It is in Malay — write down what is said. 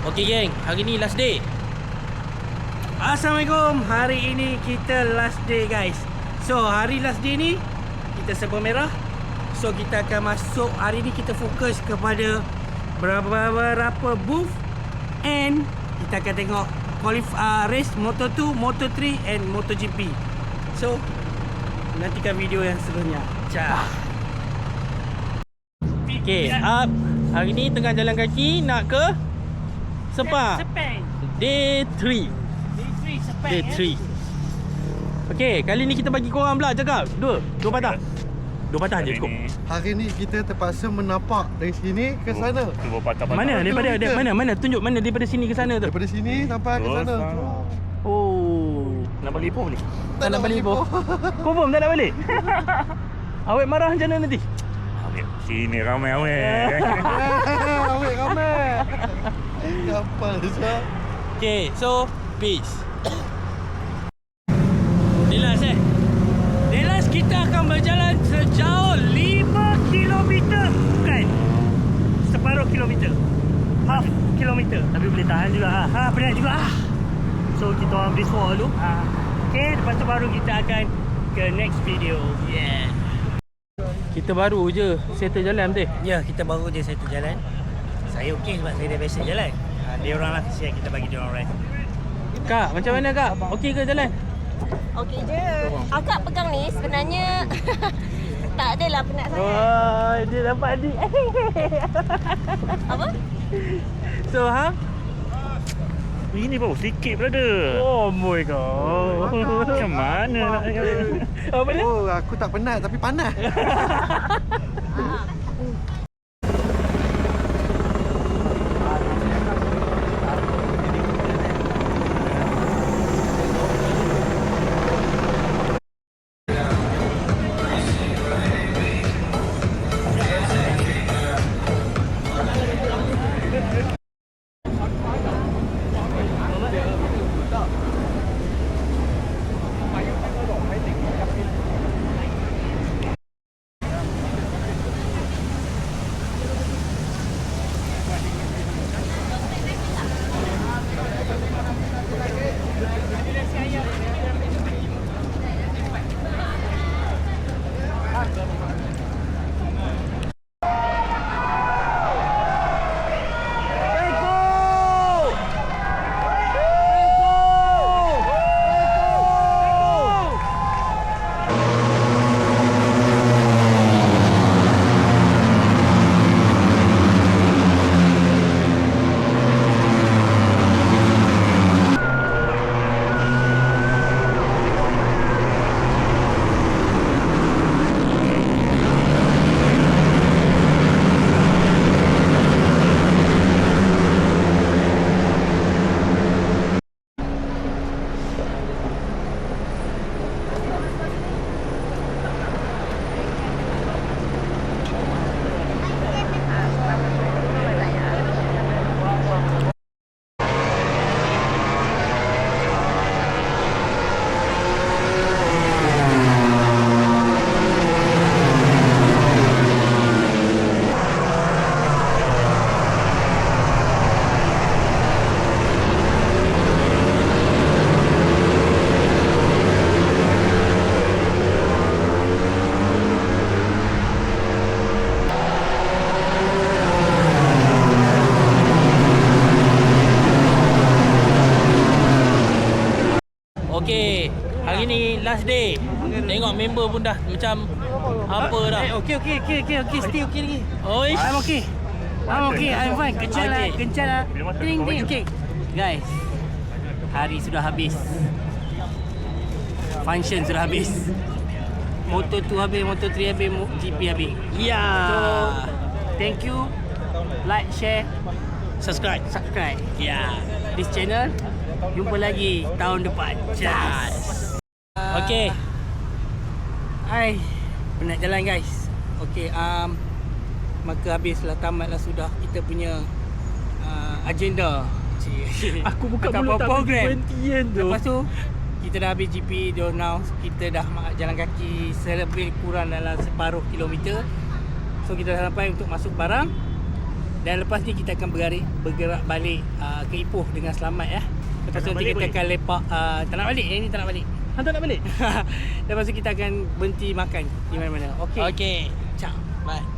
Okay geng, hari ni last day. Assalamualaikum. Hari ini kita last day guys. So hari last day ni kita serba merah. So kita akan masuk. Hari ni kita fokus kepada beberapa booth. And kita akan tengok race Moto2, Moto3 and MotoGP. So nantikan video yang seterusnya. Ciao. Okay, up. Hari ni tengah jalan kaki nak ke Sepang. Day 3. Day 3. Okay, kali ni kita bagi korang pula cakap. Dua patah. Dua patah je cukup. Hari ni kita terpaksa menapak dari sini ke sana. Dua patah-patah. Mana daripada mana tunjuk mana daripada sini ke sana tu. Daripada sini sampai ke sana. Oh, Nak balik pun boleh? tak nak balik pun. Confirm tak nak balik? Awet marah macam mana nanti? Sini ramai awet. Awet ramai. Kapal sah. Okay, so peace. Delas kita akan berjalan sejauh 5 km. Bukan separuh kilometer, half kilometer. Tapi boleh tahan juga. Penat juga. So kita orang beri suara dulu. Okay, lepas tu baru kita akan ke next video. Yeah. Kita baru je settle jalan betul? Ya, kita baru je settle jalan. Saya okey sebab saya dah biasa jalan. Dia orang lah kesian kita bagi dia orang ride. Kak, macam mana kak? Okey ke jalan? Okey je. Akak pegang ni sebenarnya tak adalah penat sangat. Oh, dia dapat adik. Apa? So, Ini baru sikit brother. Oh my god. Macam mana nak Apa dia? Oh, aku tak penat tapi panas. Okay, hari ni last day. Tengok member pun dah macam apa dah. Okay, still okay lagi. Oi. I'm okay. I'm fine. Kencan lah. Ding. Okay. Guys, hari sudah habis. Function sudah habis. Moto2 habis, Moto3 habis, GP habis. Ya. So, thank you. Like, share, Subscribe. Ya. This channel. Jumpa lagi tahun depan. Cheers. Okay. Hai. Penat jalan guys. Okay, maka habislah, tamatlah sudah kita punya agenda. Aku buka Akak mulut tak program. berhentian tu. Lepas tu kita dah habis GP. Now kita dah jalan kaki lebih kurang dalam separuh kilometer. So kita dah sampai untuk masuk barang. Dan lepas ni kita akan bergerak balik ke Ipoh dengan selamat ya. Lepas tu Tak nak nanti balik kita boleh? akan lepak. Tak nak balik, yang ni tak nak balik. Hantar nak balik? Lepas tu kita akan berhenti makan di mana-mana. Okey. Okey. Ciao. Bye.